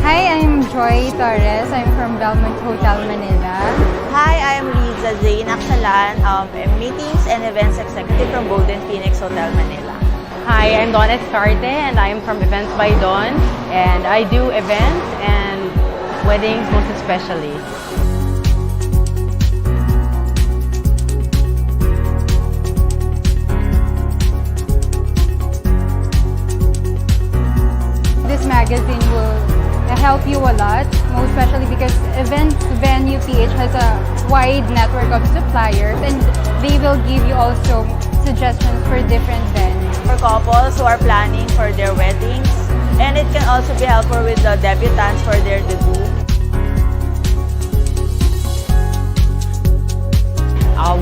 Hi, I'm Joy Torres. I'm from Belmont Hotel, Manila. Hi, I'm Riza Jane Aksalan, Meetings and Events Executive from Golden Phoenix Hotel, Manila. Hi, I'm Dawn Estarte and I'm from Events by Dawn, and I do events and weddings most especially. This magazine will help you a lot, most especially because Events Venue PH has a wide network of suppliers and they will give you also suggestions for different venues. For couples who are planning for their weddings, and it can also be helpful with the debutants for their debut.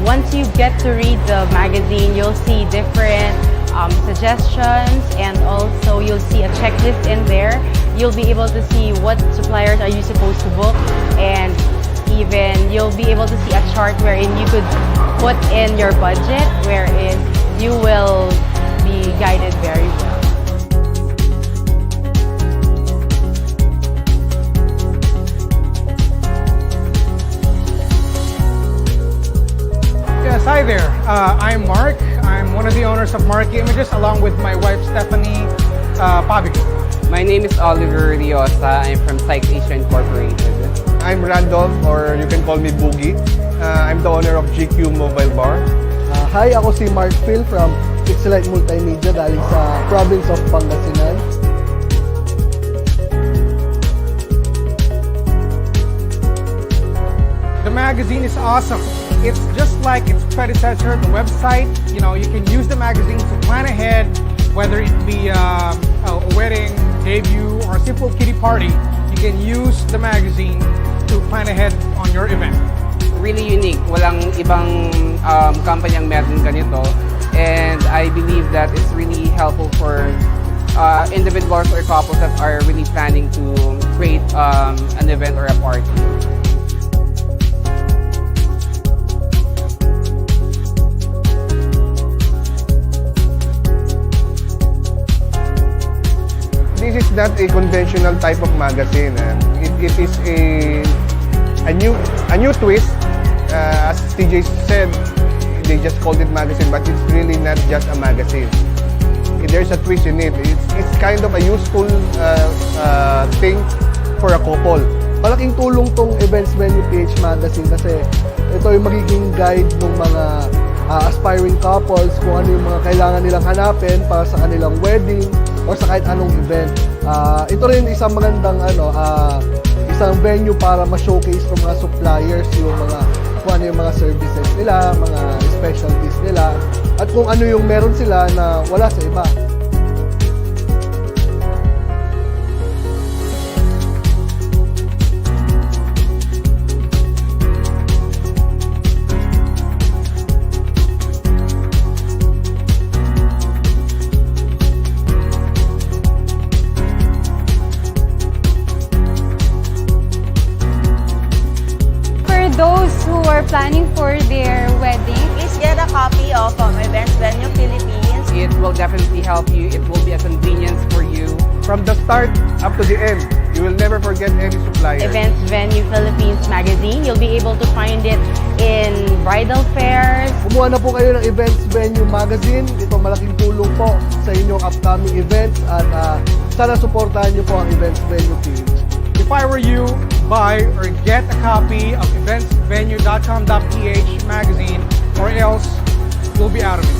Once you get to read the magazine, you'll see different suggestions, and also you'll see a checklist in there. You'll be able to see what suppliers are you supposed to book, and even you'll be able to see a chart wherein you could put in your budget, wherein you will be guided very well. I'm Mark. I'm one of the owners of Marky Images along with my wife Stephanie Pavic. My name is Oliver Riosa. I'm from Psych Asia Incorporated. I'm Randolph, or you can call me Boogie. I'm the owner of GQ Mobile Bar. Hi, ako si Mark Phil from Pixelite Multimedia galing sa province of Pangasinan. The magazine is awesome. It's just like its predecessor, the website. You know, you can use the magazine to plan ahead, whether it be a wedding, debut, or a simple kiddie party. You can use the magazine to plan ahead on your event. Really unique. Walang ibang company ang meron ganito. And I believe that it's really helpful for individuals or couples that are really planning to create an event or a party. This is not a conventional type of magazine. It is a new twist. As TJ said, they just called it magazine, but it's really not just a magazine. There's a twist in it. It's kind of a useful thing for a couple. Malaking tulong tong Events Venue PH Magazine kasi ito yung magiging guide ng mga aspiring couples kung ano yung mga kailangan nilang hanapin para sa kanilang wedding o sa kahit anong event. Ito rin isang magandang isang venue para ma-showcase ng mga suppliers yung mga kung ano yung mga services nila, mga specialties nila, at kung ano yung meron sila na wala sa iba. Those who are planning for their wedding, Please get a copy of Events Venue Philippines. It will definitely help you. It will be a convenience for you. From the start up to the end, you will never forget any supplier. Events Venue Philippines magazine. You'll be able to find it in bridal fairs. Kumuha na po kayo ng Events Venue Magazine. Ito malaking tulong po sa inyong upcoming events at sana suportahan niyo po ang Events Venue page. If I were you, buy or get a copy of eventsvenue.com.ph magazine, or else you'll be out of it.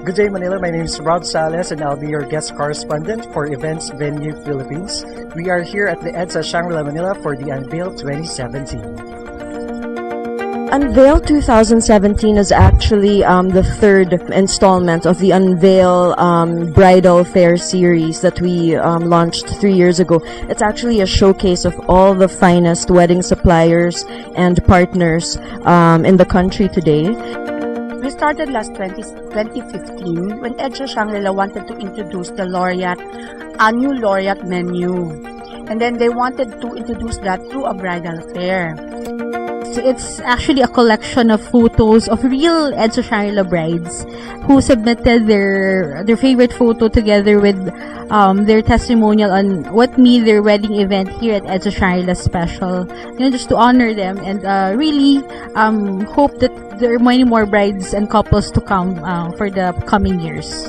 Good day, Manila. My name is Gonzales, and I'll be your guest correspondent for Events Venue Philippines. We are here at the EDSA Shangri-La Manila for the Unveil 2017. Unveil 2017 is actually the third installment of the Unveil Bridal Fair series that we launched 3 years ago. It's actually a showcase of all the finest wedding suppliers and partners in the country today. We started last 2015 when EDSA Shangri-La wanted to introduce the laureate, a new laureate menu. And then they wanted to introduce that through a bridal fair. So it's actually a collection of photos of real EDSA Shangri-La brides who submitted their favorite photo together with their testimonial on what made their wedding event here at EDSA Shangri-La special. Just to honor them and really hope that there are many more brides and couples to come for the coming years.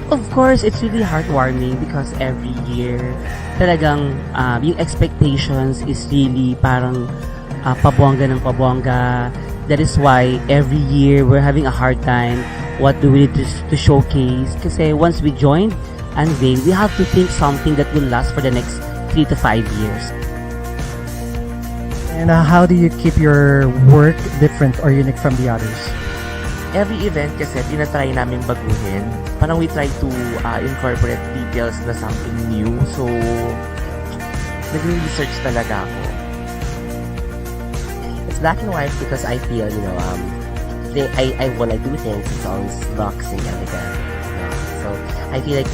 Of course, it's really heartwarming because every year talagang yung expectations is really parang pabongga ng pabongga. That is why every year we're having a hard time what do we need to showcase. Kasi once we join Unveil, we have to think something that will last for the next 3 to 5 years. And how do you keep your work different or unique from the others? Every event kasi tinatry namin baguhin. Parang we try to incorporate details na something new. So, nag-research talaga ako. It's black and white because I feel, when I do things, it's always luxe and elegant. So, I feel like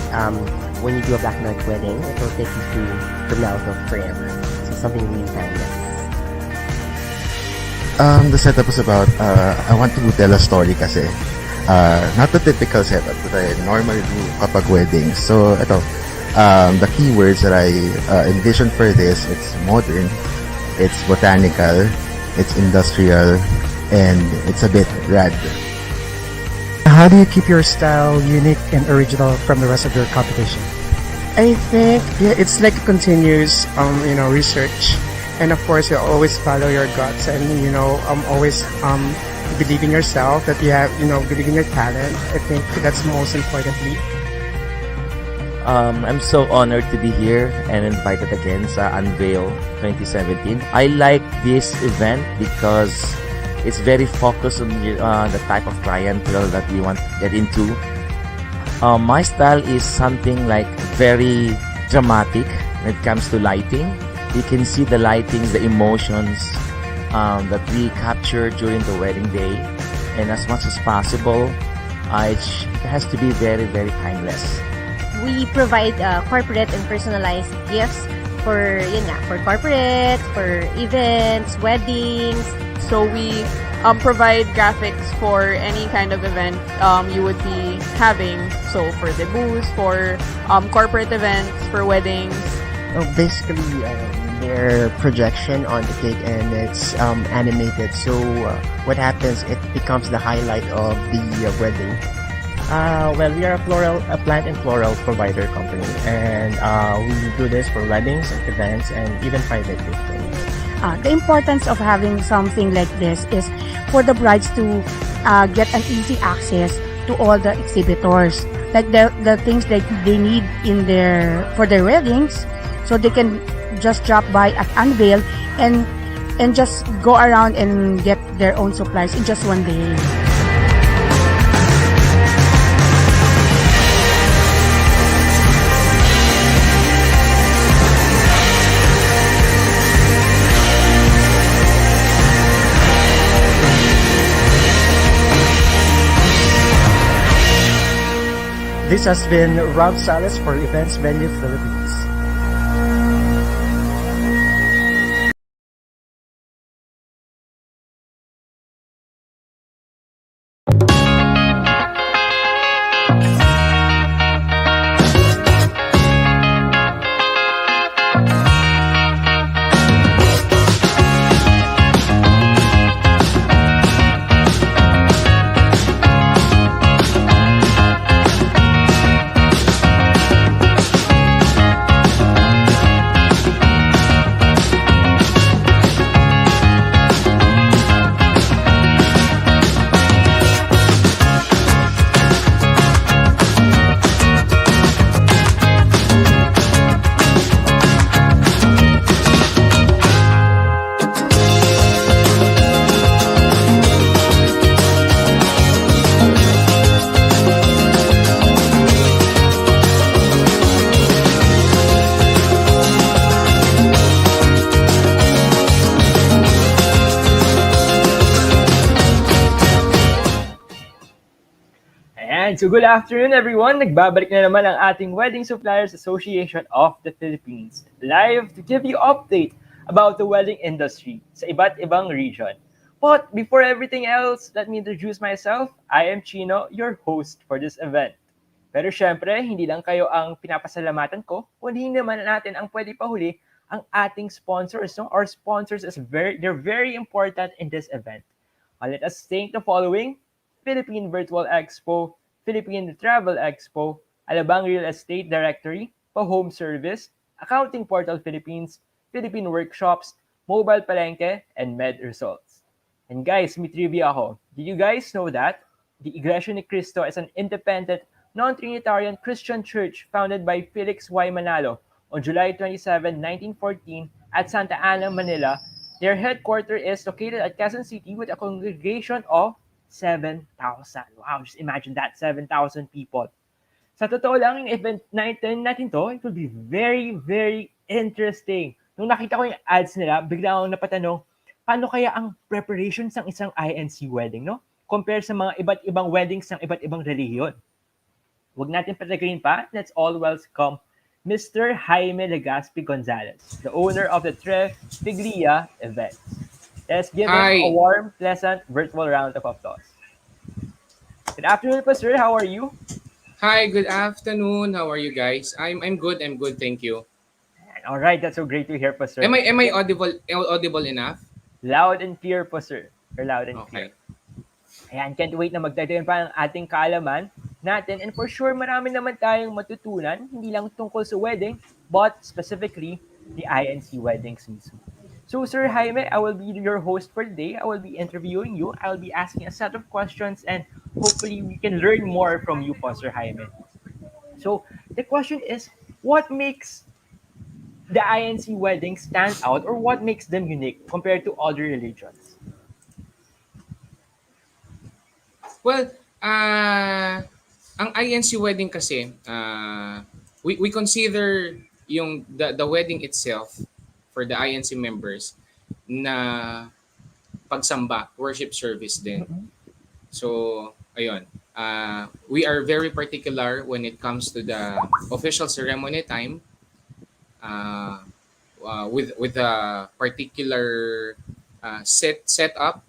when you do a black and white wedding, it will take you through from now to forever. So, something really timeless. The setup was about, I want to tell a story kasi. Not the typical setup that I normally do kapag weddings. So, ito, the keywords that I envisioned for this, it's modern, it's botanical, it's industrial, and it's a bit rad. How do you keep your style unique and original from the rest of your competition? I think it's like a continuous research, and of course you always follow your guts, and always believe in yourself, that you have believe in your talent. I think that's most importantly. I'm so honored to be here and invited again sa Unveil 2017. I like this event because it's very focused on the type of clientele that we want to get into. My style is something like very dramatic when it comes to lighting. You can see the lightings, the emotions that we capture during the wedding day. And as much as possible, it has to be very, very timeless. We provide corporate and personalized gifts for corporate, for events, weddings. So we provide graphics for any kind of event you would be having. So for debuts, for corporate events, for weddings. Basically, their projection on the cake, and it's animated. So what happens? It becomes the highlight of the wedding. Well, we are a plant and floral provider company, and we do this for weddings and events and even private gifting. The importance of having something like this is for the brides to get an easy access to all the exhibitors, like the things that they need for their weddings, so they can just drop by at Unveil and just go around and get their own supplies in just one day. This has been Rob Salas for Events Venue Philippines. So good afternoon everyone! Nagbabalik na naman ang ating Wedding Suppliers Association of the Philippines, live to give you update about the wedding industry sa iba't ibang region. But before everything else, let me introduce myself. I am Chino, your host for this event. Pero syempre, hindi lang kayo ang pinapasalamatan ko, kundi naman natin ang pwede pahuli ang ating sponsors. No? Our sponsors they're very important in this event. Let us thank the following: Philippine Virtual Expo, Philippine Travel Expo, Alabang Real Estate Directory, Pa-Home Service, Accounting Portal Philippines, Philippine Workshops, Mobile Palengke, and Med Results. And guys, may trivia ako. Did you guys know that the Iglesia ni Cristo is an independent, non-Trinitarian Christian church founded by Felix Y. Manalo on July 27, 1914 at Santa Ana, Manila? Their headquarters is located at Quezon City with a congregation of 7,000. Wow, just imagine that, 7,000 people. Sa totoo lang, yung event natin to, it will be very, very interesting. Nung nakita ko yung ads nila, bigla akong napatanong, paano kaya ang preparations ng isang INC wedding, no? Compare sa mga iba't ibang weddings ng iba't ibang relihiyon. Huwag natin patagayin pa, let's all welcome Mr. Jaime Legaspi Gonzales, the owner of the Tre Figlia event. Let's give him a warm, pleasant, virtual round of applause. Good afternoon po, sir. How are you? Hi, good afternoon. How are you guys? I'm good. I'm good. Thank you. All right, that's so great to hear po, sir. Am I audible enough? Loud and clear po, sir. Or loud and clear. Ayan, can't wait na magdagdagan pa ang ating kaalaman natin. And for sure, marami naman tayong matutunan, hindi lang tungkol sa wedding, but specifically, the INC weddings mismo. So, Sir Jaime, I will be your host for today. I will be interviewing you. I will be asking a set of questions and hopefully we can learn more from you po, Sir Jaime. So, The question is, what makes the INC weddings stand out, or what makes them unique compared to other religions? Well, ang INC wedding kasi, we consider yung the wedding itself for the INC members na pagsamba, worship service din. So, ayun. We are very particular when it comes to the official ceremony time, with a particular setup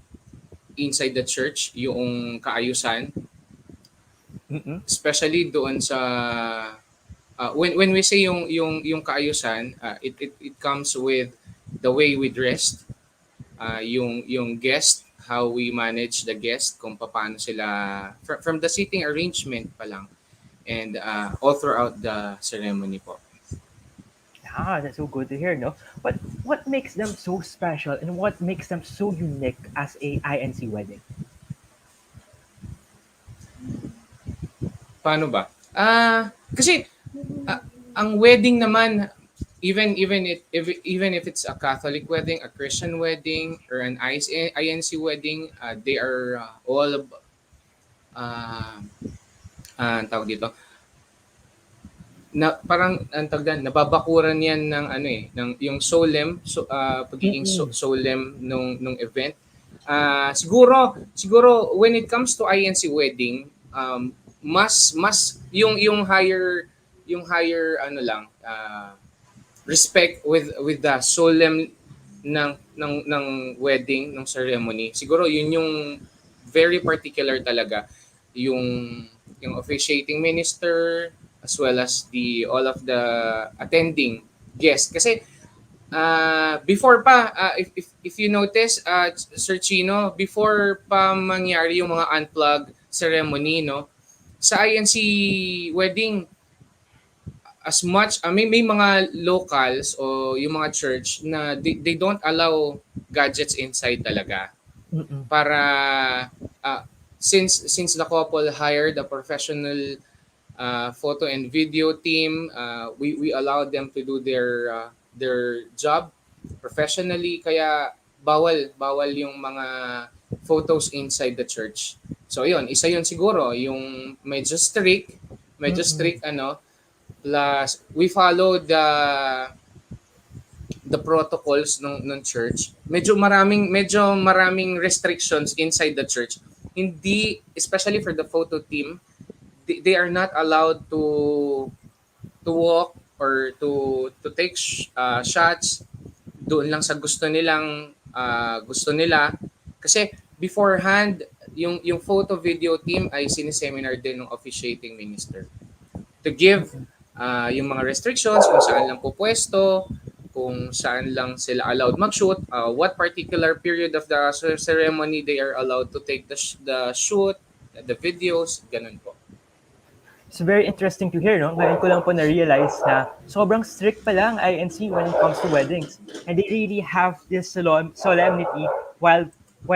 inside the church, yung kaayusan, especially doon sa when we say yung kaayusan, it comes with the way we dressed, yung guest, how we manage the guest, kung paano sila from the seating arrangement pa lang, and all throughout the ceremony po. That's so good to hear, no? But what makes them so special and what makes them so unique as a INC wedding? Paano ba? Kasi ang wedding naman, even if it's a Catholic wedding, a Christian wedding, or an INC wedding, they are all tawag dito, na parang ang tawag nababakuran yan ng ng yung solemn, pagiging solemn nung event. Siguro when it comes to INC wedding, mas yung higher respect with the solemn ng wedding, ng ceremony. Siguro yun yung very particular talaga, yung officiating minister, as well as all of the attending guests. Kasi before pa, if you notice, Sir Chino, before pa mangyari yung mga unplug ceremony, no, sa INC wedding, as much, may mga locals o yung mga church na they don't allow gadgets inside talaga. Para since the couple hired a professional photo and video team, we allowed them to do their job professionally, kaya bawal yung mga photos inside the church. So yun, isa yun siguro yung medyo strict plus we follow the protocols ng church. Medyo maraming restrictions inside the church. Hindi, especially for the photo team, they are not allowed to walk or to take shots doon lang sa gusto nila, kasi beforehand yung photo video team ay sineseminar din ng officiating minister to give yung mga restrictions, kung saan lang pupwesto, kung saan lang sila allowed mag-shoot, what particular period of the ceremony they are allowed to take the shoot, the videos, ganun po. It's very interesting to hear, no? Ngayon ko lang po na-realize na sobrang strict pala ang INC when it comes to weddings. And they really have this solemnity while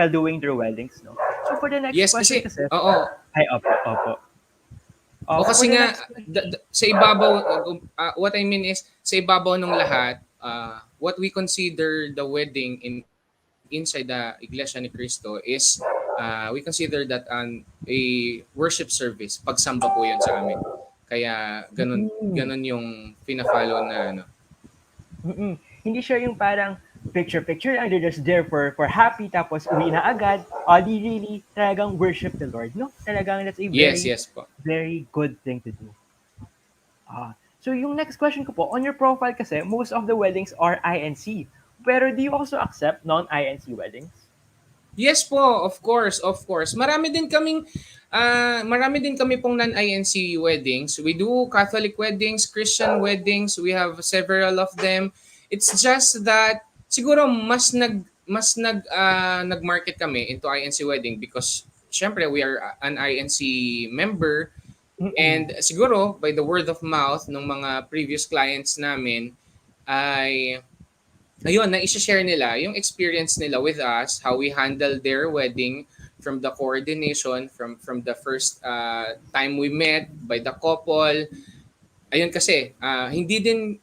doing their weddings, no? So for the next question kasi... Ay, opo. Kasi nga, sa ibabaw, what I mean is, sa ibabaw ng lahat, what we consider the wedding inside the Iglesia ni Cristo is, we consider that a worship service. Pagsamba po yun sa amin. Kaya ganun yung pina-follow na Hindi siya yung parang picture and they're just there for happy tapos uwi na agad. They really talagang worship the Lord, no? Talagang that's a very good thing to do. So yung next question ko po, on your profile kasi, most of the weddings are INC. Pero do you also accept non-INC weddings? Yes po, of course. Marami din kami pong non-INC weddings. We do Catholic weddings, Christian weddings. We have several of them. It's just that siguro mas nag-market kami into INC wedding because syempre we are an INC member, and siguro by the word of mouth ng mga previous clients namin ay ayun, na-share nila yung experience nila with us, how we handle their wedding, from the coordination, from the first time we met by the couple, ayun kasi, hindi din,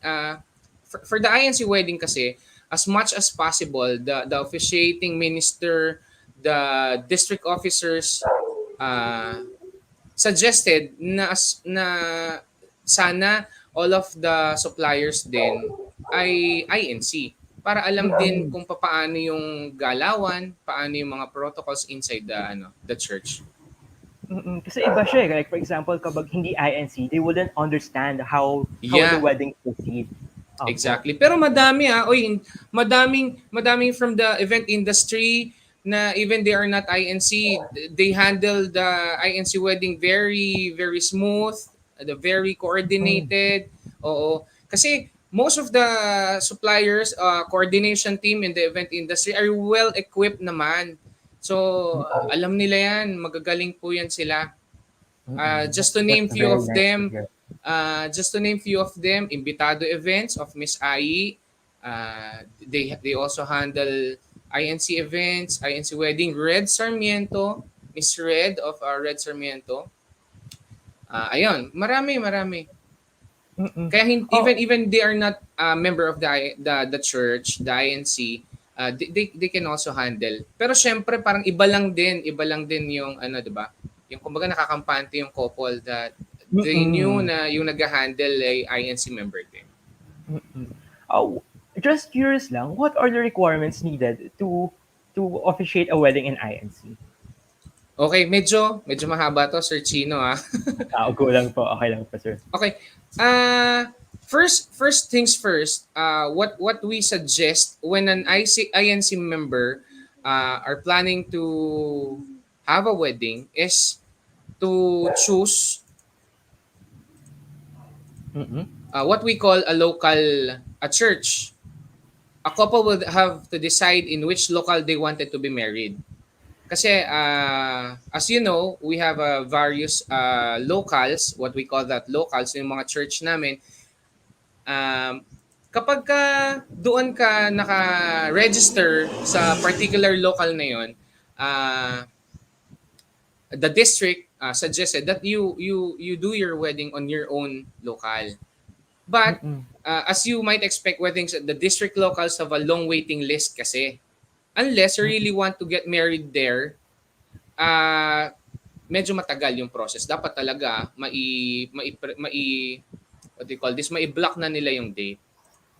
for the INC wedding kasi, as much as possible, the officiating minister, the district officers, suggested na sana all of the suppliers din ay INC para alam din kung paano yung galawan, paano yung mga protocols inside the church. Kasi iba siya eh. Like for example, kapag hindi INC, they wouldn't understand how the Yeah. wedding proceed. Exactly. Pero madami oy, madaming from the event industry na even they are not INC, they handle the INC wedding very very smooth, the very coordinated. Oo. Kasi most of the suppliers, coordination team in the event industry are well equipped naman. So, alam nila yan, magagaling po yan sila. Just to name few of them, Imbitado Events of Miss Ai. They also handle INC events, INC wedding. Red Sarmiento, Miss Red of Red Sarmiento. Ayun, marami. Kaya even they are not a member of the church, the INC, they can also handle. Pero syempre parang iba lang din yung 'di ba? Yung kumbaga nakakampante yung couple that they knew na yung nag-handle ay INC member din. Just curious lang, what are the requirements needed to officiate a wedding in INC? Okay, medyo mahaba to, Sir Chino Go lang po. Okay lang po, sir. Okay. First things first, what we suggest when an INC member are planning to have a wedding is to choose what we call a church. A couple would have to decide in which local they wanted to be married. Kasi as you know, we have various locals, what we call that locals, yung mga church namin. Kapag doon ka naka-register sa particular local na yon, the district suggested that you do your wedding on your own local. But as you might expect, weddings the district locals have a long waiting list kasi. Unless you really want to get married there, medyo matagal yung process. Dapat talaga what do you call this, mai-block na nila yung date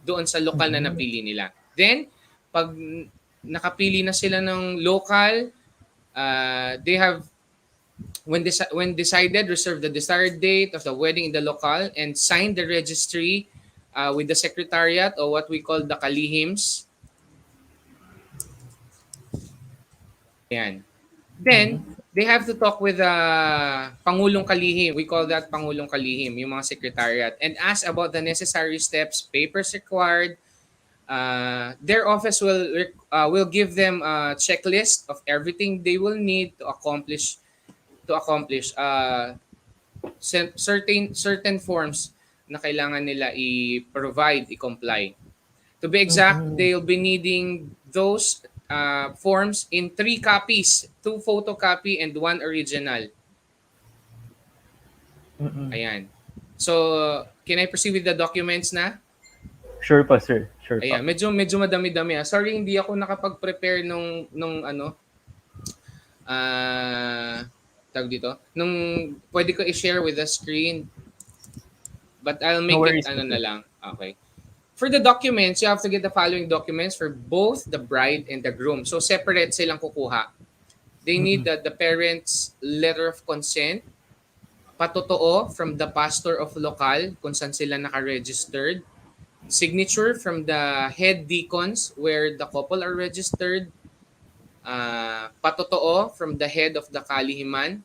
doon sa local na napili nila. Then, pag nakapili na sila ng local, they have when decided, reserve the desired date of the wedding in the local and sign the registry with the secretariat or what we call the kalihims. Yan. Then, they have to talk with Pangulong Kalihim. We call that Pangulong Kalihim, yung mga secretariat, and ask about the necessary steps, papers required. Their office will give them a checklist of everything they will need to accomplish certain forms na kailangan nila i-provide, i-comply. To be exact, they'll be needing those forms in 3 copies, 2 photocopy and 1 original. Ayan. So, can I proceed with the documents na? Sure po, sir. Sure po. Ayan, medyo madami-dami. Sorry, hindi ako nakapag-prepare nung tawag dito. Nung pwede ko i-share with the screen. But I'll make it na lang. Okay. For the documents, you have to get the following documents for both the bride and the groom. So separate silang kukuha. They need the parents' letter of consent, patotoo from the pastor of local kung saan sila naka-registered, signature from the head deacons where the couple are registered, patotoo from the head of the kalihiman,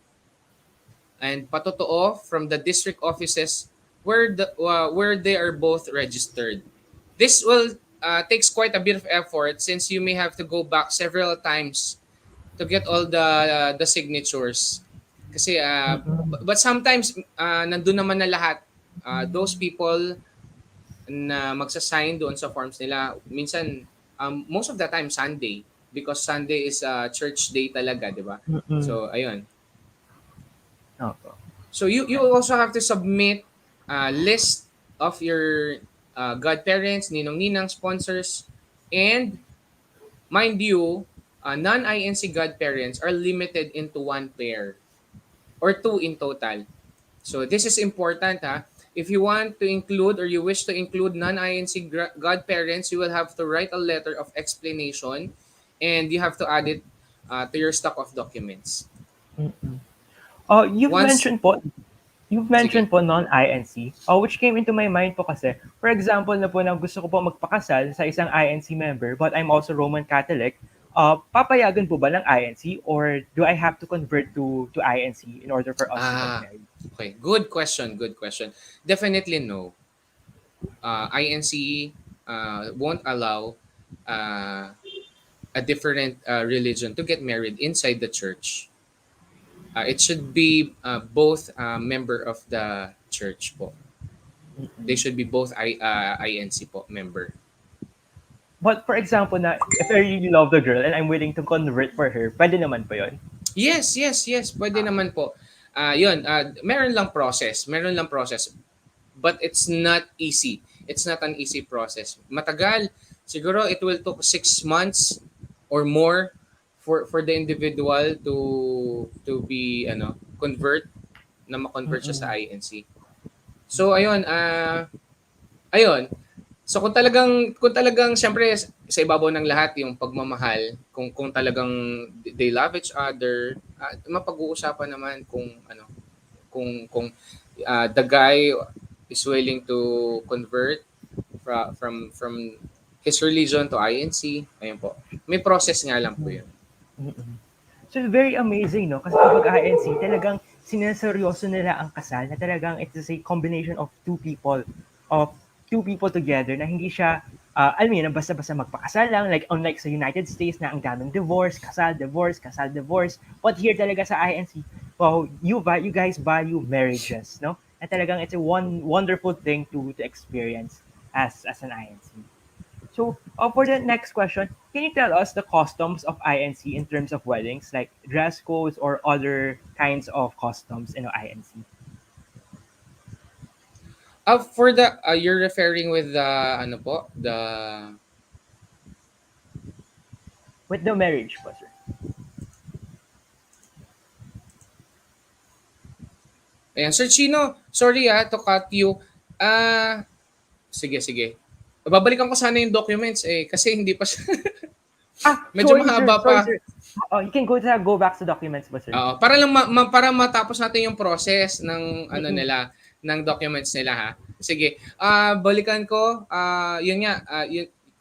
and patotoo from the district offices where they are both registered. This will takes quite a bit of effort since you may have to go back several times to get all the signatures. Kasi but sometimes nandun naman na lahat. Those people na magsasign doon sa forms nila, minsan most of the time Sunday because Sunday is a church day talaga, di ba? So ayun. So you also have to submit list of your godparents, ninong-ninang, sponsors, and mind you, non-INC godparents are limited into one pair or two in total. So this is important, ha. If you want to include or you wish to include non-INC godparents, you will have to write a letter of explanation and you have to add it to your stock of documents. Oh, you've Once, mentioned po, you've sige. mentioned po non-INC, which came into my mind po kasi, for example na po na gusto ko po magpakasal sa isang INC member, but I'm also Roman Catholic, papayagan po ba ng INC or do I have to convert to INC in order for us to get married? Okay. Good question. Good question. Definitely no. INC won't allow a different religion to get married inside the church. It should be both member of the church po. They should be both INC po member. But for example na, if I really love the girl and I'm willing to convert for her, pwede naman po yun? Yes, yes, yes. Pwede naman po. Yun, meron lang process. Meron lang process. But it's not easy. It's not an easy process. Matagal. Siguro it will take 6 months or more for the individual to be convert na ma-convert siya sa INC. So ayun. So kung talagang siyempre sa ibabaw ng lahat yung pagmamahal, kung talagang they love each other, mapag-uusapan naman kung the guy is willing to convert from his religion to INC. Ayun po. May process nga lang po 'yun. So very amazing, no? Kasi kapag INC, talagang sineseryoso nila ang kasal na talagang it's a combination of two people together na hindi siya, alam mo yun, basta-basta magpakasal lang, like unlike sa United States na ang daming divorce, kasal, divorce, kasal, divorce. But here talaga sa INC, wow, you guys value marriages, no? And talagang it's a wonderful thing to experience as an INC. So, for the next question, can you tell us the customs of INC in terms of weddings, like dress codes or other kinds of customs in INC? For the you're referring with the with the marriage po, sir. Ayan, Sir Chino, sorry to cut you. Sige. Babalikan ko sana yung documents kasi hindi pa siya. Medyo sorry, mahaba sir, pa. Sorry, sir. You can go back to documents ba, sir? Para lang para matapos natin yung process ng nila, ng documents nila, ha. Sige. Balikan ko. Yun nga,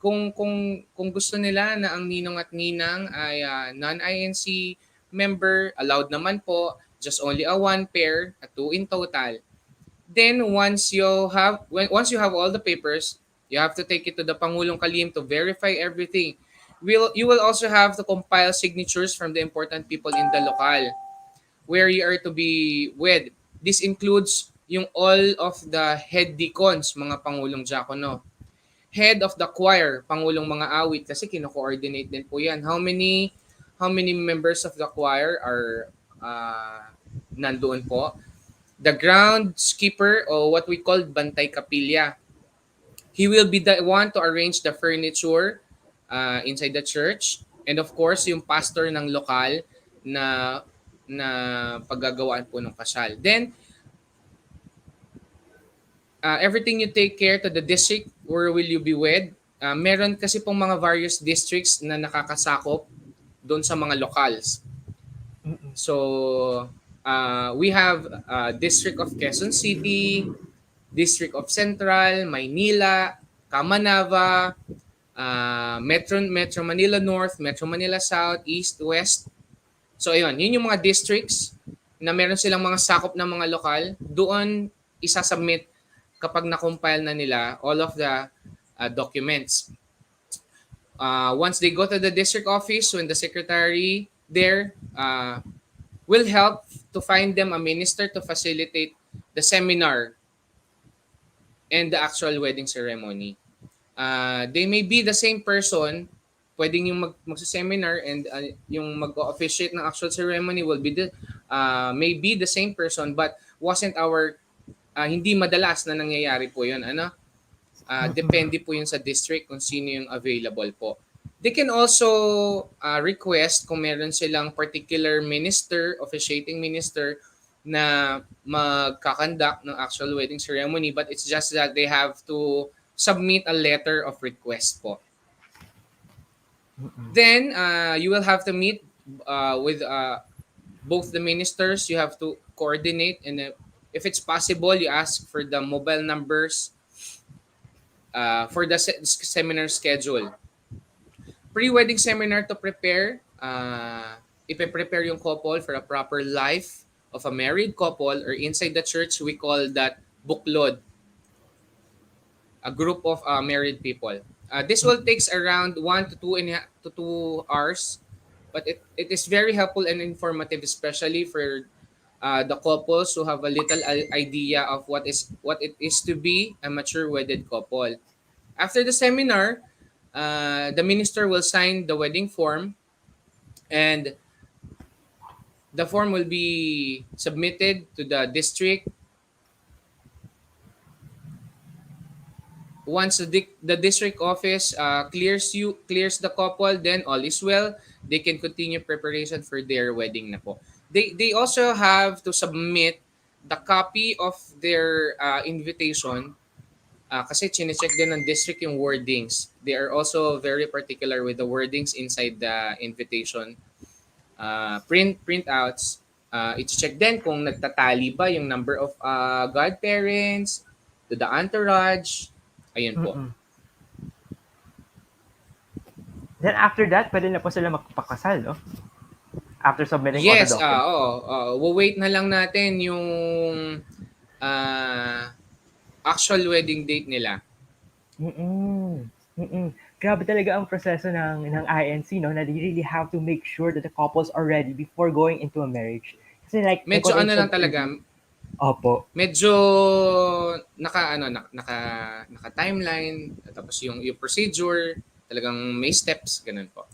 kung gusto nila na ang ninong at ninang ay non-INC member, allowed naman po, just only a one pair, a two in total. Then once you have all the papers, you have to take it to the Pangulong Kalim to verify everything. You will also have to compile signatures from the important people in the local where you are to be with. This includes yung all of the head deacons, mga Pangulong Diakono. Head of the choir, Pangulong mga awit, kasi kino-coordinate din po yan. How many members of the choir are nandoon po? The groundskeeper, or what we call bantay kapilya. He will be the one to arrange the furniture inside the church. And of course, yung pastor ng lokal na paggagawaan po ng kasal. Then, everything you take care to the district where will you be with. Meron kasi pong mga various districts na nakakasakop doon sa mga locals. So, we have District of Quezon City, District of Central, Maynila, Kamanava, Metro Manila North, Metro Manila South, East, West. So ayun, yun yung mga districts na meron silang mga sakop ng mga lokal. Doon isasubmit kapag na-compile na nila all of the documents. Once they go to the district office, when the secretary there will help to find them a minister to facilitate the seminar and the actual wedding ceremony. They may be the same person, pwedeng yung mag-seminar and yung mag-officiate ng actual ceremony will be may be the same person but wasn't our hindi madalas na nangyayari po yun. Ano? Depende po yun sa district kung sino yung available po. They can also request kung meron silang particular minister, officiating minister, na magkakandak ng actual wedding ceremony, but it's just that they have to submit a letter of request po. Then, you will have to meet with both the ministers. You have to coordinate, and if it's possible, you ask for the mobile numbers for the seminar schedule. Pre-wedding seminar to prepare. Ipe-prepare yung couple for a proper life of a married couple, or inside the church, we call that buklod, a group of married people. This will takes around 1 to 2 hours, but it is very helpful and informative, especially for the couples who have a little idea of what it is to be a mature wedded couple. After the seminar, the minister will sign the wedding form, and the form will be submitted to the district. Once the district office clears the couple, then all is well. They can continue preparation for their wedding na po. They also have to submit the copy of their invitation, kasi chinecheck din ng district yung wordings. They are also very particular with the wordings inside the invitation. Printouts. I-check din kung nagtatali ba yung number of godparents, to the entourage. Ayun po. Then after that, pwede na po sila magpakasal, no? After submitting all the Yes, documents. we'll wait na lang natin yung actual wedding date nila. Grabe talaga ang proseso ng INC, no? Na they really have to make sure that the couples are ready before going into a marriage. Kasi like Medyo ano lang talaga. Opo. Medyo naka timeline, tapos yung procedure, talagang may steps, ganun po.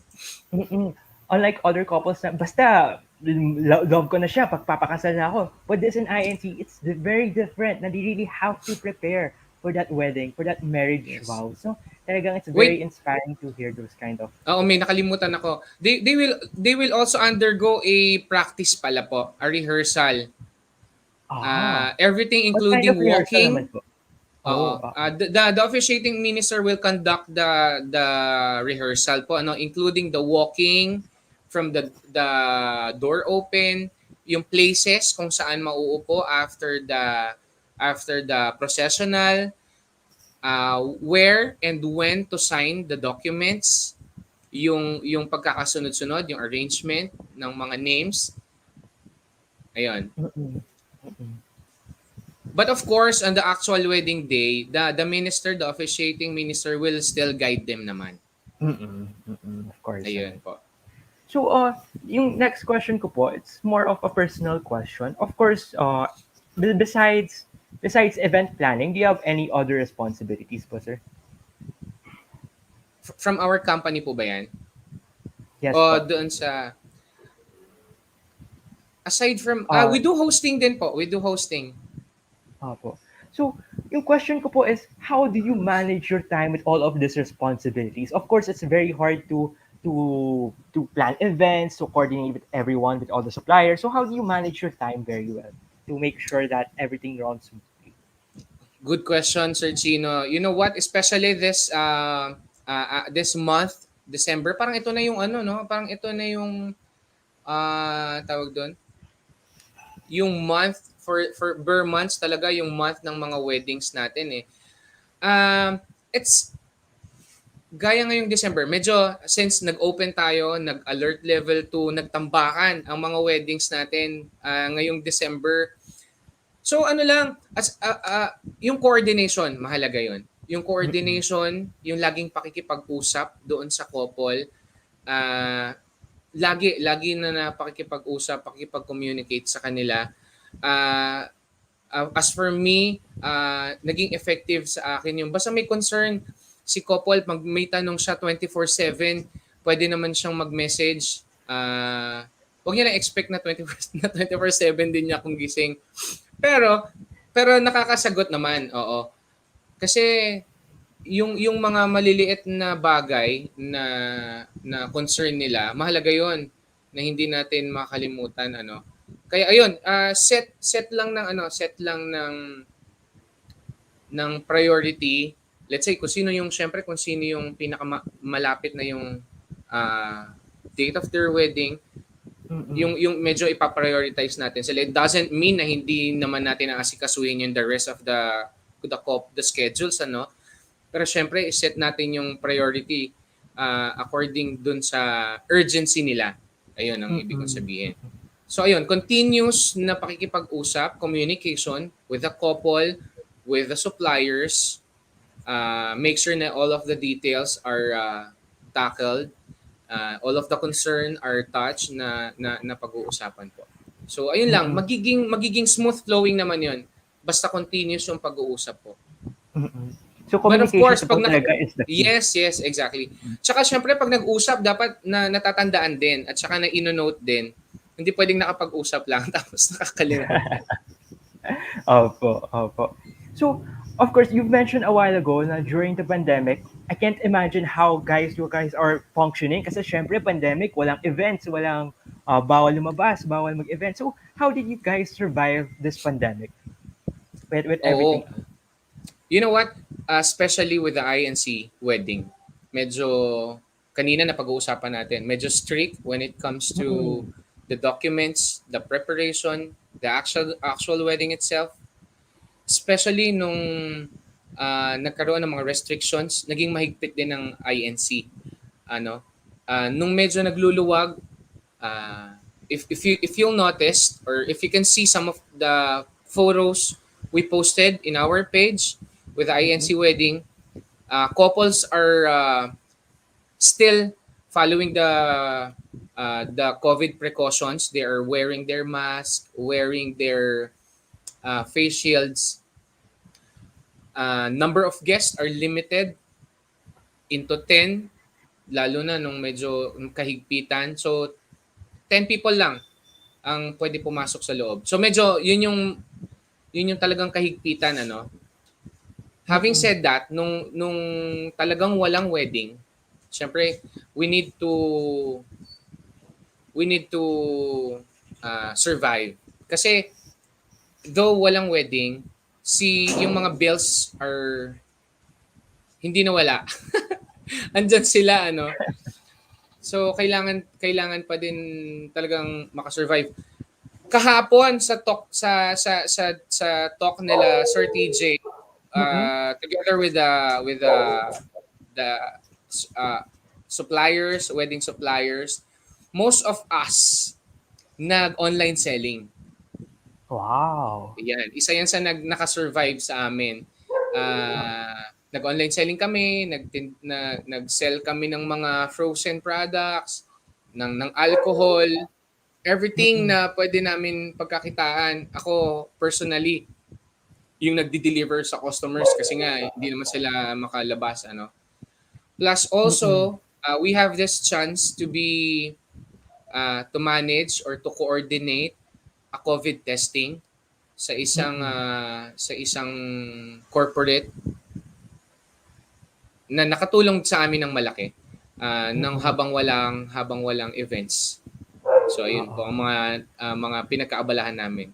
Unlike other couples na basta love ko na siya, pagpapakasal na ako. But this in INC, it's very different na they really have to prepare for that wedding, for that marriage vow. So talagang it's very inspiring to hear those kind of. May nakalimutan ako. They will also undergo a practice pala po, a rehearsal. Everything including walking. The officiating minister will conduct the rehearsal po, including the walking from the door open, yung places kung saan mauupo after the processional, where and when to sign the documents, yung pagkakasunod-sunod, yung arrangement ng mga names. Ayun. But of course, on the actual wedding day, the minister, the officiating minister will still guide them naman. Of course. Ayun po. So, yung next question ko po, it's more of a personal question. Of course, besides event planning, do you have any other responsibilities po, sir? From our company po ba yan? Yes o po. Doon sa... Aside from... we do hosting din po. We do hosting. Opo. So, yung question ko po is, how do you manage your time with all of these responsibilities? Of course, it's very hard to plan events, to coordinate with everyone, with all the suppliers. So, how do you manage your time very well to make sure that everything runs smoothly? Good question, Sir Chino. You know what? Especially this month, December, parang ito na yung parang ito na yung tawag doon. Yung month for per months talaga yung month ng mga weddings natin eh. It's gaya ngayong December, medyo since nag-open tayo, nag-alert level 2, nagtambakan ang mga weddings natin ngayong December. So yung coordination, mahalaga yun. Yung coordination, yung laging pakikipag-usap doon sa couple, lagi na pakikipag-usap, pakikipag-communicate sa kanila. As for me, naging effective sa akin yung basta may concern si couple, may tanong siya 24/7, pwede naman siyang mag-message. Huwag niya na expect na 24/7 din niya akong gising. Pero pero nakakasagot naman, oo. Kasi yung mga maliliit na bagay na concern nila, mahalaga 'yon na hindi natin makalimutan ano. Kaya ayun, set lang ng set lang ng priority. Let's say kung sino yung syempre kung sino yung pinakamalapit na yung date of their wedding, yung medyo ipa-prioritize natin sila. It doesn't mean na hindi naman natin aasikasuhin yung the rest of the schedules ano. Pero syempre, set natin yung priority according dun sa urgency nila. Ayun ang ibig kong sabihin. So ayun, continuous na pakikipag-usap, communication with the couple, with the suppliers, make sure na all of the details are tackled, all of the concern are touched na pag-uusapan po. So ayun lang, magiging smooth flowing naman 'yon. Basta continuous yung pag-uusap po. So But of communication course, po pag talaga is the key. yes, exactly. Tsaka syempre pag nag-usap dapat na natatandaan din at saka na ino-note din. Hindi pwedeng nakapag-usap lang tapos nakakalimutan. Opo. So, of course, you've mentioned a while ago na during the pandemic, I can't imagine how you guys are functioning kasi syempre pandemic, walang events, walang bawal lumabas, bawal mag-event. So, how did you guys survive this pandemic with everything? Oo. You know what? Especially with the INC wedding, medyo kanina na pag-uusapan natin, medyo strict when it comes to the documents, the preparation, the actual wedding itself. Especially nung nagkaroon ng mga restrictions, naging mahigpit din ng INC. Nung medyo nagluluwag, if you'll notice or if you can see some of the photos we posted in our page with the INC wedding, couples are still following the COVID precautions. They are wearing their mask, wearing their face shields. Number of guests are limited into 10, lalo na nung medyo kahigpitan. So 10 people lang ang pwede pumasok sa loob. So medyo yun yung talagang kahigpitan ano. Having said that, nung talagang walang wedding, syempre we need to survive. Kasi though walang wedding, yung mga bills are hindi nawala. Andyan sila ano. So kailangan pa din talagang makasurvive. Kahapon sa talk nila Sir TJ, together with the suppliers, wedding suppliers, most of us nag-online selling. Wow. Yan, isa yan sa nakasurvive sa amin. Nag-online selling kami, nag-sell kami ng mga frozen products, ng alcohol, everything na pwede namin pagkakitaan. Ako personally, yung nagdi-deliver sa customers kasi nga hindi naman sila makalabas ano. Plus also, we have this chance to manage or to coordinate a COVID testing sa isang corporate na nakatulong sa amin ng malaki ng habang walang events. So ayun po ang mga pinagkaabalahan namin.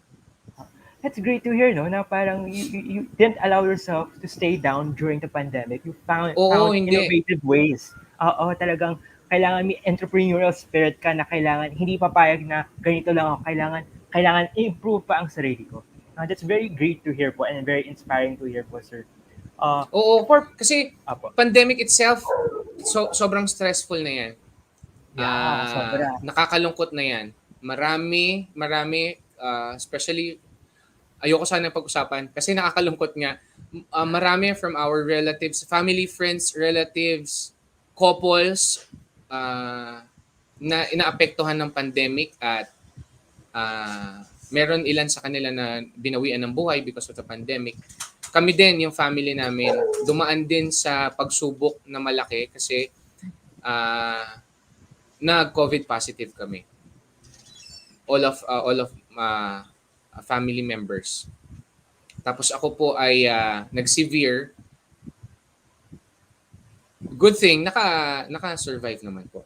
That's great to hear, no? Na parang you didn't allow yourself to stay down during the pandemic. You found innovative ways. Oo, talagang kailangan may entrepreneurial spirit ka na kailangan hindi papayag na ganito lang ako. Kailangan improve pa ang sarili ko. That's very great to hear po and very inspiring to hear po, sir. Kasi pandemic itself, sobrang stressful na yan. Sobra. Nakakalungkot na yan. Marami, especially, ayoko sana pag-usapan kasi nakakalungkot nga. Marami from our relatives, family, friends, relatives, couples, na inaapektuhan ng pandemic at meron ilan sa kanila na binawian ng buhay because of the pandemic. Kami din, yung family namin, dumaan din sa pagsubok na malaki kasi nag-COVID positive kami. All of family members. Tapos ako po ay nag-severe. Good thing, naka-survive naman po.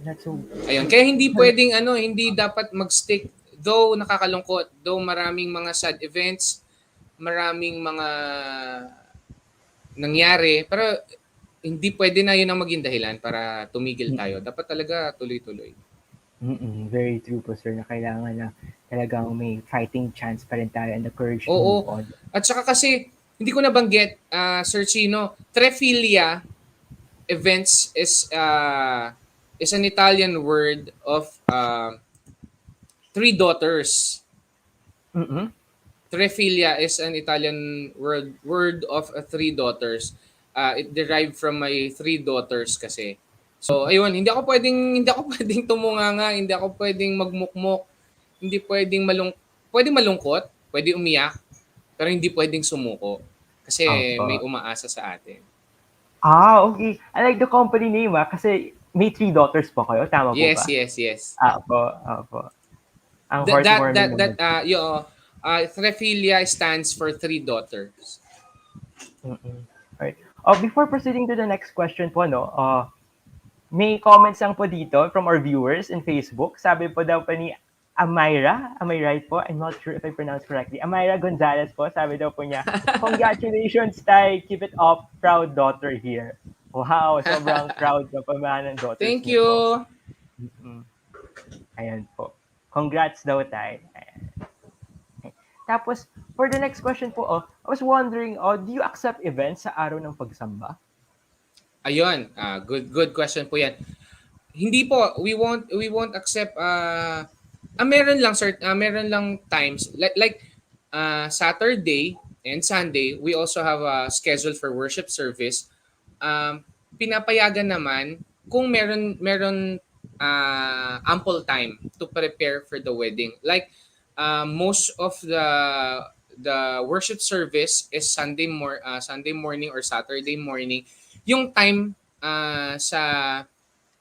That's so... Ayun, kaya hindi pwedeng hindi dapat mag-stick. Though nakakalungkot, though maraming mga sad events, maraming mga nangyari, pero hindi pwede na yun ang maging dahilan para tumigil tayo. Dapat talaga tuloy-tuloy. Very true po, sir, na kailangan na talagang may fighting chance pa rin tayo and the courage to Oo. move on. At saka kasi, hindi ko nabanggit, Sir Chino, Trephilia events is an Italian word of three daughters. Trephilia is an Italian word of three daughters. It derived from my three daughters kasi. So ayun, hindi ako pwedeng tumunganga, hindi ako pwedeng magmukmok, hindi pwedeng pwedeng malungkot, pwedeng umiyak, pero hindi pwedeng sumuko kasi may umaasa sa atin. Okay. I like the company name kasi may 3 daughters po kayo, tama po ba? Yes. Opo. Ang heartwarming naman. Trephilia stands for three daughters. Right. Before proceeding to the next question po, may comments lang po dito from our viewers in Facebook. Sabi po daw po ni Amira, am I right po? I'm not sure if I pronounced correctly. Amira Gonzales po, sabi daw po niya, congratulations, Tay. Keep it up. Proud daughter here. Wow, sobrang proud na po mga ng daughters. Thank you. Ayan po. Congrats daw, Tay. Okay. Tapos, for the next question po, I was wondering, do you accept events sa araw ng pagsamba? Ayun, good question po 'yan. Hindi po, we won't accept meron lang times like Saturday and Sunday, we also have a schedule for worship service. Pinapayagan naman kung meron ample time to prepare for the wedding. Like most of the worship service is Sunday morning or Saturday morning. Yung time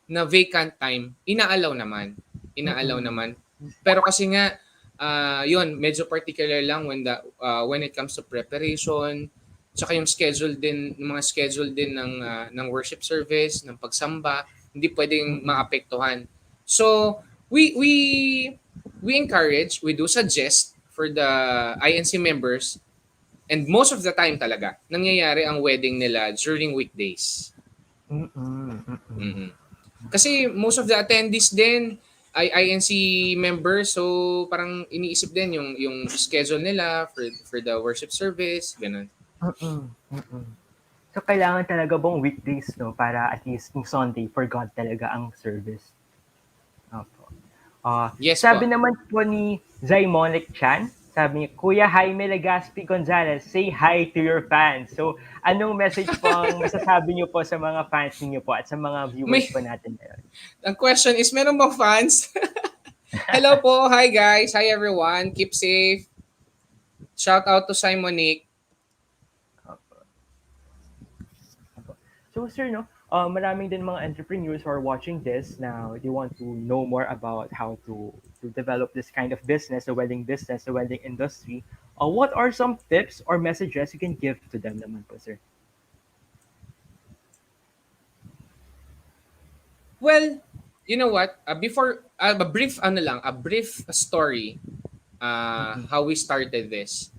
na vacant time, inaalaw naman. Pero kasi nga yun, medyo particular lang when it comes to preparation, tsaka yung mga schedule din ng worship service, ng pagsamba, hindi pwedeng maapektuhan. So, we encourage, we do suggest for the INC members. And most of the time talaga, nangyayari ang wedding nila during weekdays. Kasi most of the attendees din ay INC members, so parang iniisip din yung schedule nila for the worship service, ganun. So kailangan talaga bang weekdays, para at least yung Sunday for God talaga ang service? Opo. Yes sabi po. naman po ni Zaimonic Chan, sabi niya, Kuya Jaime Legaspi Gonzales, say hi to your fans. So, anong message po ang masasabi niyo po sa mga fans niyo po at sa mga viewers po natin ngayon? Ang question is, meron bang fans? Hello po, hi guys, hi everyone, keep safe. Shout out to Simonic. So, sir, maraming din mga entrepreneurs who are watching this now. They want to know more about how to develop this kind of business, the wedding industry. What are some tips or messages you can give to them naman po, sir? Well, you know what? Before a brief story how we started this.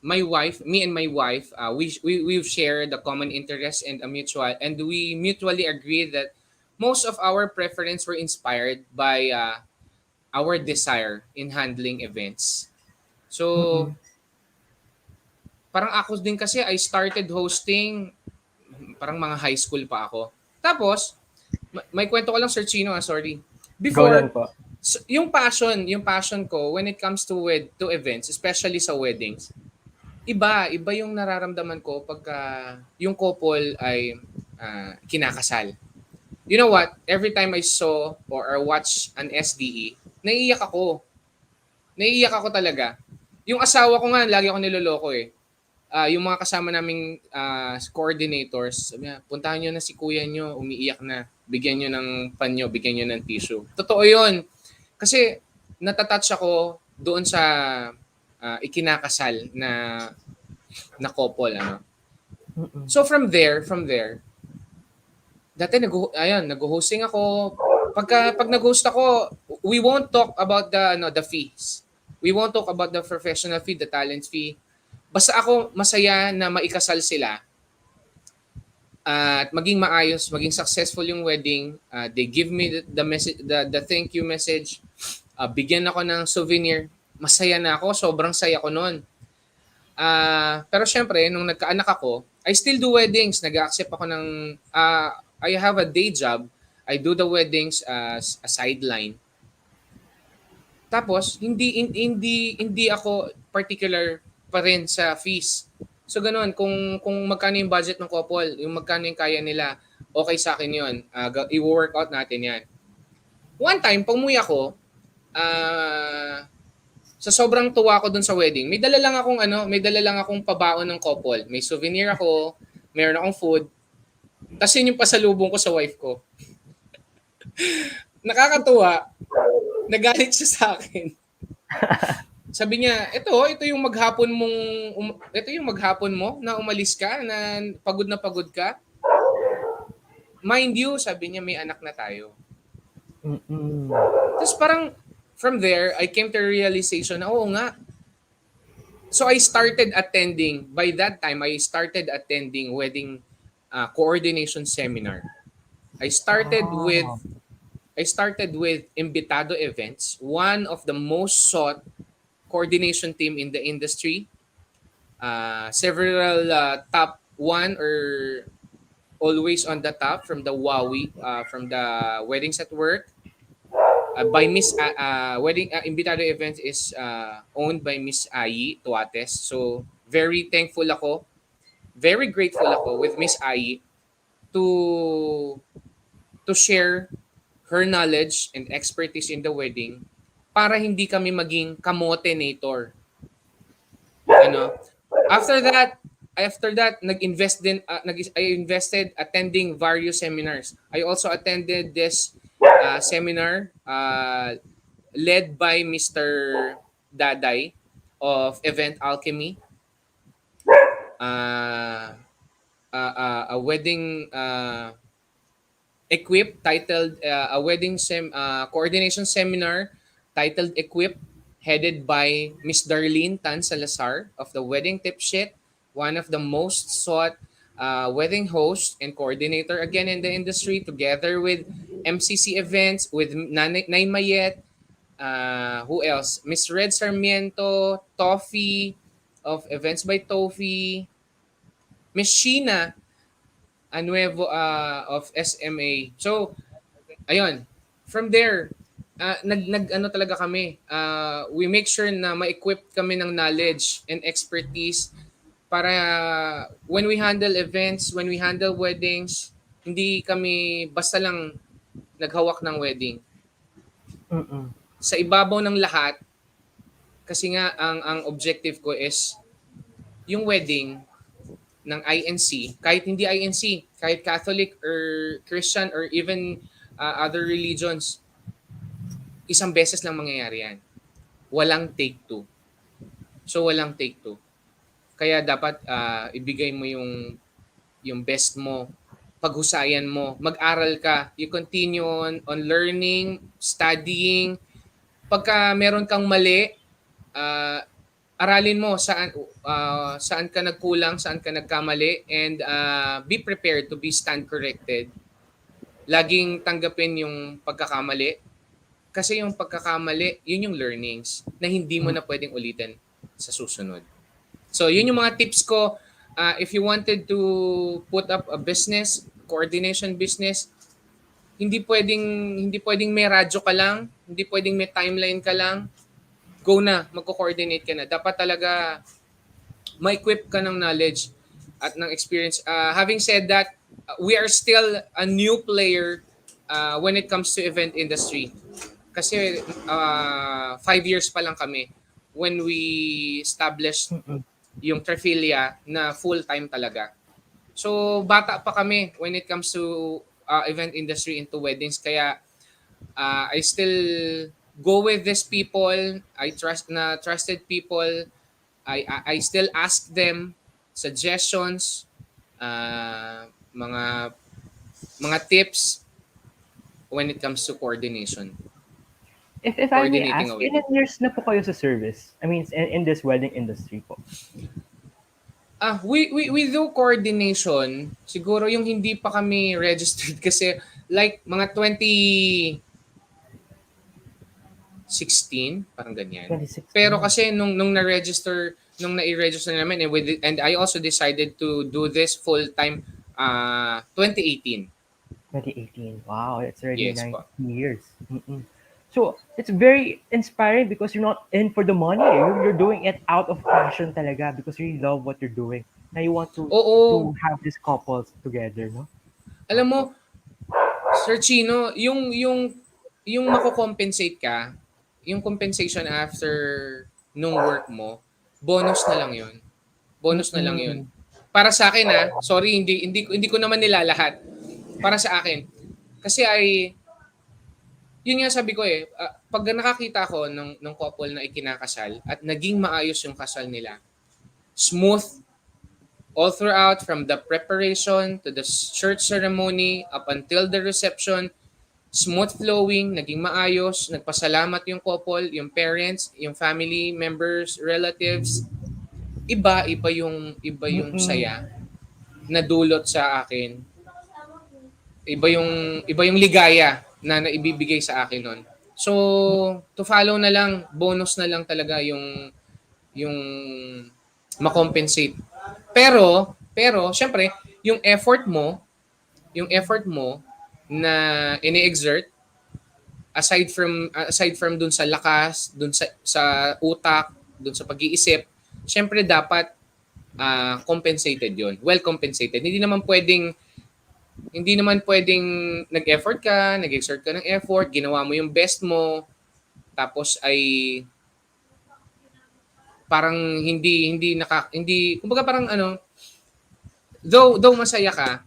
Me and my wife, we've shared a common interest and we mutually agree that most of our preference were inspired by our desire in handling events. So, parang ako din kasi I started hosting parang mga high school pa ako. Tapos, may kwento ko lang, Sir Chino, sorry. Before, yung passion ko when it comes to events, especially sa weddings, iba yung nararamdaman ko pagka yung couple ay kinakasal. You know what? Every time I saw or watch an SDE, naiiyak ako. Naiiyak ako talaga. Yung asawa ko nga, lagi ako niloloko eh. yung mga kasama naming coordinators, sabi niya, puntahan nyo na si kuya nyo, umiiyak na. Bigyan nyo ng panyo, bigyan nyo ng tissue. Totoo yun. Kasi natatouch ako doon sa ikinakasal na couple. Ano? So from there, dati nag-hosting ako. Pag nag-host ako, we won't talk about the fees. We won't talk about the professional fee, the talent fee. Basta ako masaya na maikasal sila at maging maayos, maging successful yung wedding. They give me the message, the thank you message. Bigyan ako ng souvenir. Masaya na ako, sobrang saya ko noon. Pero syempre, nung nagkaanak ako, I still do weddings. Nag-accept ako ng I have a day job. I do the weddings as a sideline. Tapos hindi ako particular pa rin sa fees. So ganoon, kung magkano yung budget ng couple, yung magkano yung kaya nila, okay sa akin 'yon. I-work out natin 'yan. One time, pumuwi ako, sa sobrang tuwa ko dun sa wedding, may dala lang akong pabaon ng couple. May souvenir ako, meron akong food. Tapos yun yung pasalubong ko sa wife ko. Nakakatuwa. Nagalit siya sa akin. Sabi niya, ito yung maghapon mo na umalis ka, na pagod ka. Mind you, sabi niya, may anak na tayo. Tapos parang from there, I came to a realization na oo nga. So I started attending, by that time, I started attending wedding coordination seminar. I started with Invitado Events, one of the most sought coordination team in the industry. Several top one or always on the top from the WOWI, from the Weddings at Work. By Miss Invitado Events is owned by Miss Ai Tuates. So very thankful ako, very grateful ako with Miss Ai to share her knowledge and expertise in the wedding para hindi kami maging kamotenator. After that, I invested attending various seminars. I also attended this seminar led by Mr. Daday of Event Alchemy. A wedding Equip titled a wedding coordination seminar titled Equip, headed by Miss Darlene Tan Salazar of the Wedding Tip Sheet, one of the most sought wedding host and coordinator again in the industry, together with MCC Events, with Nay Mayet, who else? Miss Red Sarmiento, Toffee of Events by Toffee, Miss Sheena Anuevo of SMA. So, ayun. From there, nag-ano talaga kami. We make sure na ma-equip kami ng knowledge and expertise para when we handle events, when we handle weddings, hindi kami basta lang naghawak ng wedding. Sa ibabaw ng lahat, kasi nga ang objective ko is yung wedding ng INC, kahit hindi INC, kahit Catholic or Christian or even other religions, isang beses lang mangyayari yan. Walang take two. So walang take two. Kaya dapat ibigay mo yung best mo, paghusayan mo, mag-aral ka, you continue on learning, studying. Pagka meron kang mali, aralin mo saan ka nagkulang, saan ka nagkamali, and be prepared to be stand corrected. Laging tanggapin yung pagkakamali. Kasi yung pagkakamali, yun yung learnings na hindi mo na pwedeng ulitin sa susunod. So yun yung mga tips ko. If you wanted to put up a business, coordination business, hindi pwedeng may radyo ka lang, hindi pwedeng may timeline ka lang. Go na, magko-coordinate ka na. Dapat talaga ma-equip ka ng knowledge at ng experience. Having said that, we are still a new player when it comes to event industry. Kasi 5 years pa lang kami when we established yung triphilia na full-time talaga. So, bata pa kami when it comes to event industry into weddings. Kaya, I still go with these people. I trusted people. I still ask them suggestions, mga tips when it comes to coordination. If I may Coordinating ask, a wedding. ilan years na po kayo sa service? I mean, in this wedding industry po. We do coordination. Siguro yung hindi pa kami registered kasi like mga 2016, parang ganyan. 2016. Pero kasi nung nai-register namin and I also decided to do this full time 2018. 2018. Wow, it's already Yes 9 po. years. Mm-mm. So, it's very inspiring because you're not in for the money. You're doing it out of passion talaga because you love what you're doing. Now you want to Oo. have these couples together, no? Alam mo, Sir Chino, yung mako-compensate ka, yung compensation after nung work mo, bonus na lang 'yun. Bonus na lang 'yun. Mm-mm. Para sa akin sorry hindi ko naman nilalahat. Para sa akin. Kasi yun nga sabi ko pag nakakita ako ng couple na ikinakasal at naging maayos yung kasal nila, smooth all throughout from the preparation to the church ceremony up until the reception, smooth flowing, naging maayos, nagpasalamat yung couple, yung parents, yung family members, relatives. Iba yung Mm-mm. saya na dulot sa akin. Iba yung ligaya na naibibigay sa akin nun. So, to follow na lang, bonus na lang talaga yung makompensate. Pero syempre, yung effort mo na ini-exert aside from dun sa lakas, dun sa utak, dun sa pag-iisip, syempre dapat compensated 'yon. Well compensated. Hindi naman pwedeng nag-effort ka, nag-exert ka ng effort, ginawa mo yung best mo, tapos ay parang hindi kumbaga parang though masaya ka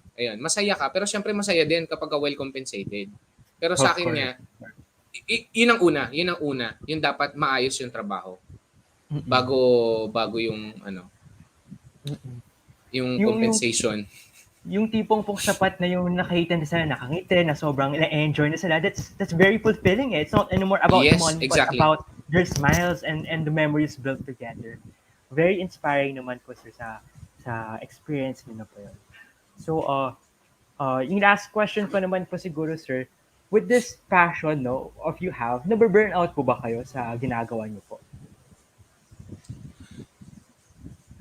pero syempre masaya din kapag well compensated. Pero sa Of akin course. nga yun ang una, yung dapat maayos yung trabaho Mm-mm. bago yung Mm-mm. yung Yung compensation. yung tipong pong sapat na yung nakita na sila, nakangiti, na sobrang na-enjoy na sila, that's very fulfilling. It's not anymore about the Yes, money, but exactly. about their smiles and the memories built together. Very inspiring naman po sir sa experience niyo na po yun. So, yung last question pa naman po siguro sir, with this passion no, of you have, nabe-burn out po ba kayo sa ginagawa niyo po?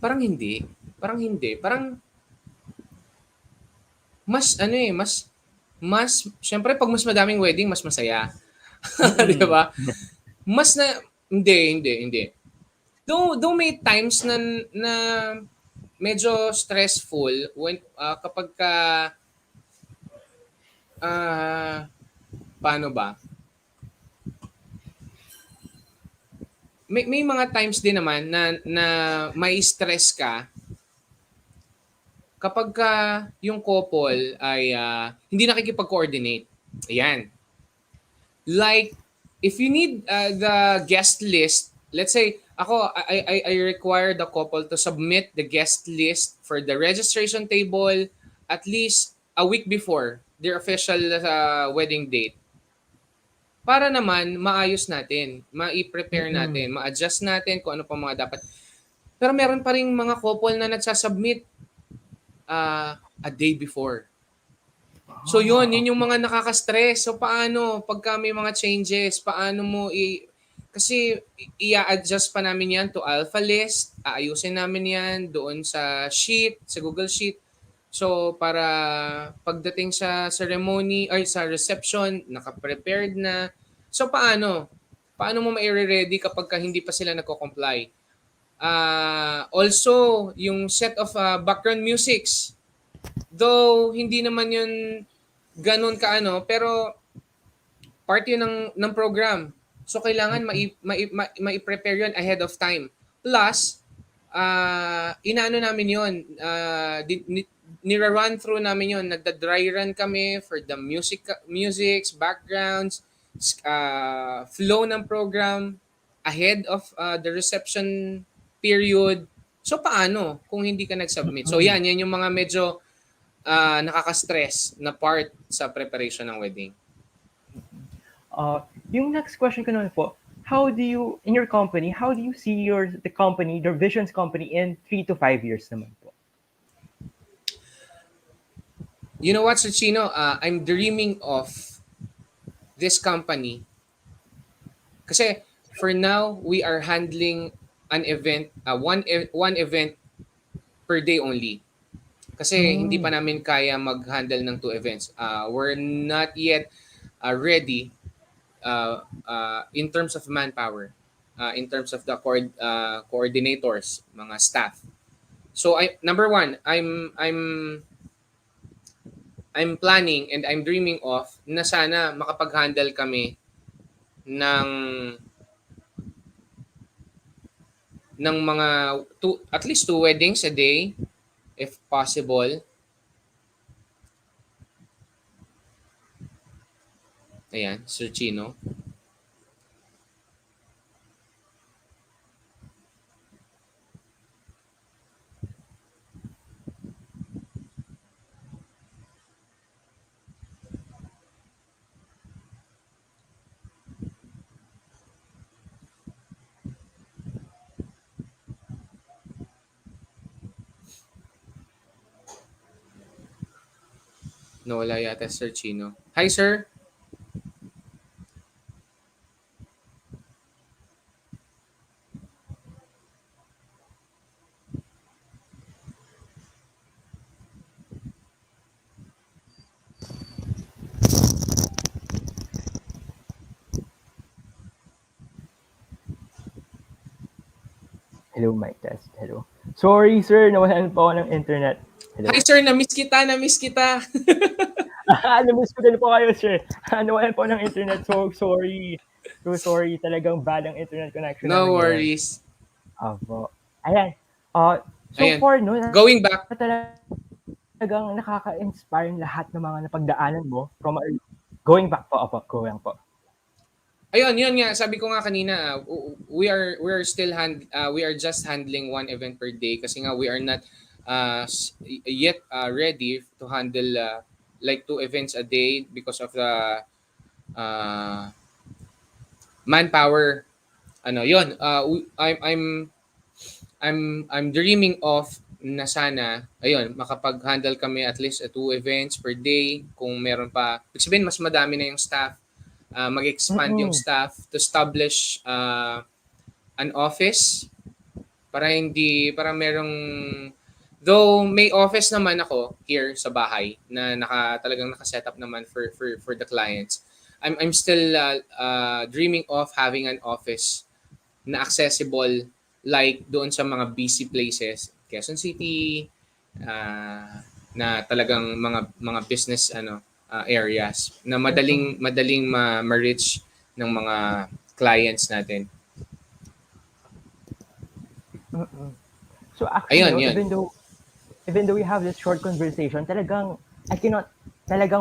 Parang hindi. Parang mas syempre pag mas madaming wedding mas masaya. 'Di ba? Mas na hindi. Though may times na medyo stressful when kapag ka paano ba? May mga times din naman na may stress ka kapag ka yung couple ay hindi nakikipag-coordinate. Ayan. Like, if you need the guest list, let's say, I require the couple to submit the guest list for the registration table at least a week before their official wedding date. Para naman maayos natin, ma-prepare natin, ma-adjust natin kung ano pa mga dapat. Pero meron pa ring mga couple na nagsasubmit a day before. So yun yung mga nakaka-stress. So paano pagka may mga changes, paano mo kasi i-adjust pa namin yan to alpha list, aayusin namin yan doon sa sheet, sa Google Sheet. So para pagdating sa ceremony or sa reception, naka-prepared na. So paano mo ma-ready kapag hindi pa sila nagko-comply? Also, yung set of background musics. Though hindi naman yun ganun pero part yun ng program. So kailangan mai-prepare yun ahead of time. Plus, inaano namin yon, nira-run through namin yon, nagda-dry run kami for the musics, backgrounds, flow ng program ahead of the reception period. So paano kung hindi ka nag-submit? So yan yung mga medyo nakaka-stress na part sa preparation ng wedding. Yung next question ko naman po, how do you, in your company, how do you see the company, your Visions company in 3 to 5 years naman po? You know what, Sir Chino? I'm dreaming of this company. Kasi for now, we are handling an event, one event per day only. Kasi hindi pa namin kaya mag-handle ng 2 events. We're not yet ready in terms of manpower, in terms of the coordinators, mga staff. So number one, I'm planning and I'm dreaming of na sana makapag-handle kami ng mga at least 2 weddings a day if possible. Ayan, Sir Chino. Nawala yata Sir Chino. Hi, sir. Hello, mic test. Hello. Sorry, sir. Nawalan po ako ng internet. Hello. Hi, sir. Na-miss kita. Na-miss ko din po kayo, sir. Nawalan po ng internet. So sorry. So sorry. Talagang bad ang internet connection. No worries. Opo. Ayan. So Ayan. far, no? Going back. Talagang nakaka-inspire lahat ng mga napagdaanan mo from going back po. Opo, going po. Ayun, yun nga. Sabi ko nga kanina, we are just handling 1 event per day kasi nga we are not yet ready to handle like 2 events a day because of the manpower. Yun. I'm dreaming of na sana makapag-handle kami at least 2 events per day kung meron pa. Ibig sabihin, mas madami na yung staff. Mag-expand yung staff to establish an office para merong, though may office naman ako here sa bahay na talagang naka-set up naman for the clients. I'm still dreaming of having an office na accessible like doon sa mga busy places, Quezon City, na talagang mga business areas na madaling ma-reach ng mga clients natin. So actually, Ayun. even though we have this short conversation, talagang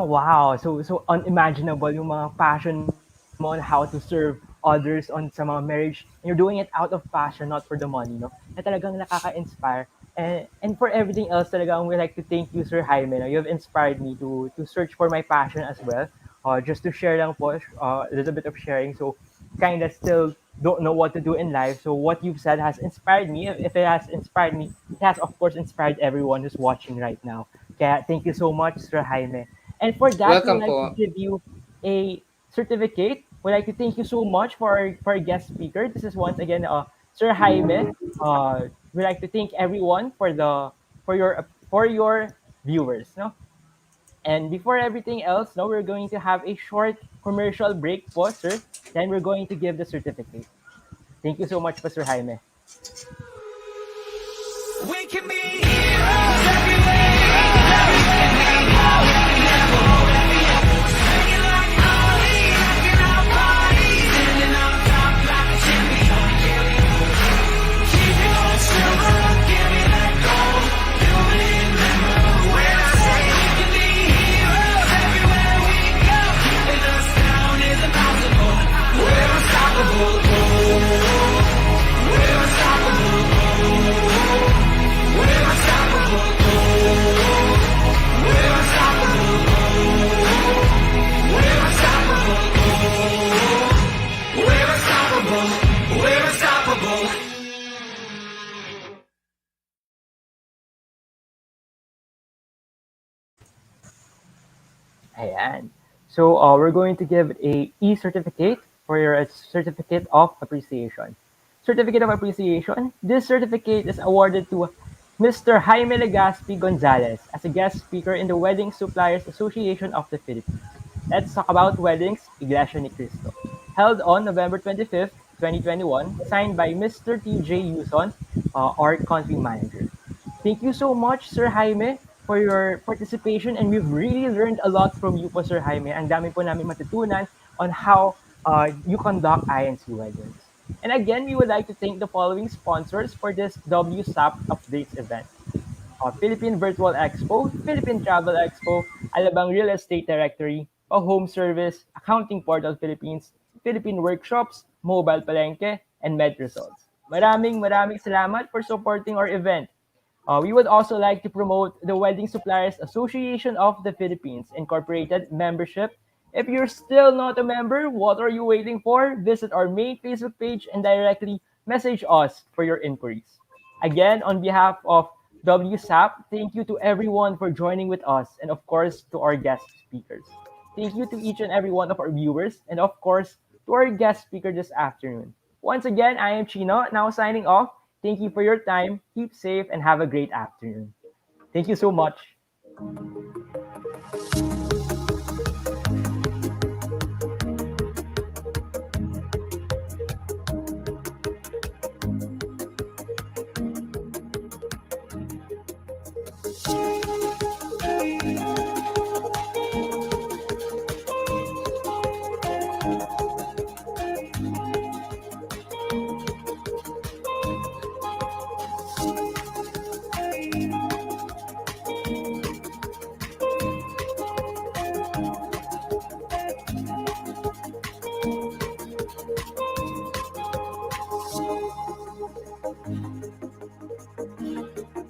wow. So unimaginable yung mga passion mo on how to serve others on sa mga marriage. And you're doing it out of passion, not for the money, no? Na talagang nakaka-inspire. And for everything else, talagang we like to thank you, Sir Jaime. No? You have inspired me to search for my passion as well. Just to share lang po, a little bit of sharing. So, kind of still don't know what to do in life. So, what you've said has inspired me. If it has inspired me, it has, of course, inspired everyone who's watching right now. Kaya, thank you so much, Sir Jaime. And for that, Welcome we'd like to give you a certificate. We'd like to thank you so much for our guest speaker. This is once again Sir Jaime. We'd like to thank everyone for your viewers, no? And before everything else, no, we're going to have a short commercial break po, sir. Then we're going to give the certificate. Thank you so much po, Sir Jaime. We can be heroes everywhere. Silver Ayan. So we're going to give a e-certificate for your certificate of appreciation. Certificate of appreciation. This certificate is awarded to Mr. Jaime Legaspi Gonzales as a guest speaker in the Wedding Suppliers Association of the Philippines. Let's talk about weddings, Iglesia ni Cristo. Held on November 25th, 2021, signed by Mr. TJ Yuson, our country manager. Thank you so much, Sir Jaime, for your participation, and we've really learned a lot from you po, Sir Jaime. Ang dami po namin matutunan on how you conduct INC weddings. And again, we would like to thank the following sponsors for this WSAP Updates event. Philippine Virtual Expo, Philippine Travel Expo, Alabang Real Estate Directory, Home Service, Accounting Portal Philippines, Philippine Workshops, Mobile Palengke, and Med Results. Maraming salamat for supporting our event. We would also like to promote the Wedding Suppliers Association of the Philippines Incorporated membership. If you're still not a member, what are you waiting for? Visit our main Facebook page and directly message us for your inquiries. Again, on behalf of WSAP, thank you to everyone for joining with us, and of course to our guest speakers. Thank you to each and every one of our viewers, and of course to our guest speaker this afternoon. Once again, I am Chino, now signing off. Thank you for your time. Keep safe and have a great afternoon. Thank you so much.